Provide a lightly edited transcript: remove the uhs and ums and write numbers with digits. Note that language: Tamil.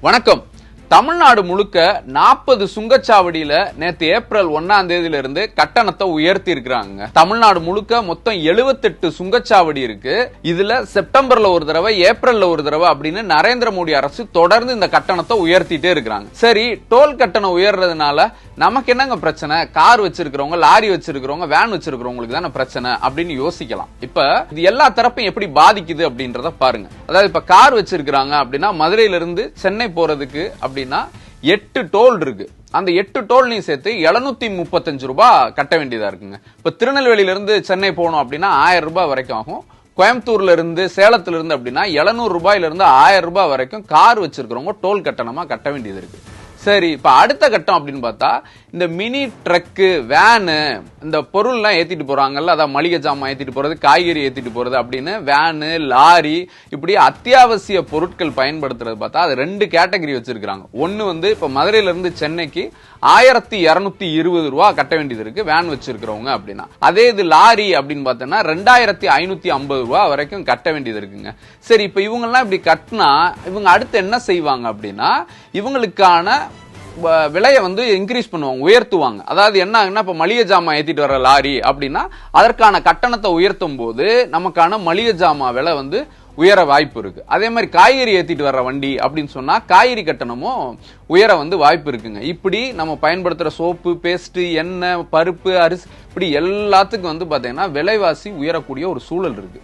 வணக்கம். தமிழ்நாடு முழுக்க 40 சுங்கச்சாவடியில நேத்து ஏப்ரல் 1ஆம் தேதியில இருந்து கட்டணத்தை உயர்த்தி இருக்காங்க. தமிழ்நாடு முழுக்க மொத்தம் 78 சுங்கச்சாவடி இருக்கு. இதுல செப்டம்பர்ல ஒரு தடவை, ஏப்ரல்ல ஒரு தடவை அப்படின்னு நரேந்திர மோடி அரசு தொடர்ந்து இந்த கட்டணத்தை உயர்த்திட்டே இருக்காங்க. சரி, டோல் கட்டணம் உயர்றதுனால நமக்கு என்னங்க பிரச்சனை? கார் வச்சிருக்கிறவங்க, லாரி வச்சிருக்கிறவங்க, வேன் வச்சிருக்கிறவங்களுக்கு தானே பிரச்சனை அப்படின்னு யோசிக்கலாம். இப்ப இது எல்லா தரப்பையும் எப்படி பாதிக்குது அப்படின்றத பாருங்க. அதாவது இப்ப கார் வச்சிருக்காங்க அப்படின்னா மதுரையில இருந்து சென்னை போறதுக்கு அப்படின்னா 8 டோல் இருக்கு. அந்த 8 டோல்லையும் சேர்த்து 735 ரூபாய் கட்ட வேண்டியதா இருக்குங்க. இப்ப திருநெல்வேலியில இருந்து சென்னை போகணும் அப்படின்னா 1000 ரூபாய் வரைக்கும் ஆகும். கோயம்புத்தூர்ல இருந்து, சேலத்துல இருந்து அப்படின்னா 700 ரூபாயில இருந்து 1000 ரூபாய் வரைக்கும் கார் வச்சிருக்கிறவங்க டோல் கட்டணமா கட்ட வேண்டியது இருக்கு. சரி, இப்ப அடுத்த கட்டம் அப்படின்னு பார்த்தா இந்த மினி ட்ரக்கு, வேனு, இந்த பொருள் எல்லாம் ஏத்திட்டு போறாங்கல்ல, அதான் மளிகை ஜாமான் ஏத்திட்டு போறது, காய்கறி ஏத்திட்டு போறது அப்படின்னு வேனு, லாரி, இப்படி அத்தியாவசிய பொருட்கள் பயன்படுத்துறது பார்த்தா அது 2 கேட்டகரி வச்சிருக்காங்க. ஒன்னு வந்து இப்ப மதுரையில இருந்து சென்னைக்கு 1220 ரூபாய் கட்ட வேண்டியது இருக்கு வேன் வச்சிருக்கிறவங்க அப்படின்னா. அதே இது லாரி அப்படின்னு பார்த்தோம்னா 2550 ரூபாய் வரைக்கும் கட்ட வேண்டியது இருக்குங்க. சரி, இப்ப இவங்க எல்லாம் இப்படி கட்டினா இவங்க அடுத்து என்ன செய்வாங்க அப்படின்னா இவங்களுக்கான விலையை வந்து இன்க்ரீஸ் பண்ணுவாங்க, உயர்த்துவாங்க. அதாவது என்ன ஆகுன்னா, இப்ப மளிகை ஜாமான் ஏத்திட்டு வர லாரி அப்படின்னா அதற்கான கட்டணத்தை உயர்த்தும் போது நமக்கான மளிகை ஜாமான் விலை வந்து உயர வாய்ப்பு இருக்கு. அதே மாதிரி காய்கறி ஏத்திட்டு வர்ற வண்டி அப்படின்னு சொன்னா காய்கறி கட்டணமும் உயர வந்து வாய்ப்பு இருக்குங்க. இப்படி நம்ம பயன்படுத்துற சோப்பு, பேஸ்ட், எண்ணெய், பருப்பு, அரிசி, இப்படி எல்லாத்துக்கும் வந்து பாத்தீங்கன்னா விலைவாசி உயரக்கூடிய ஒரு சூழல் இருக்கு.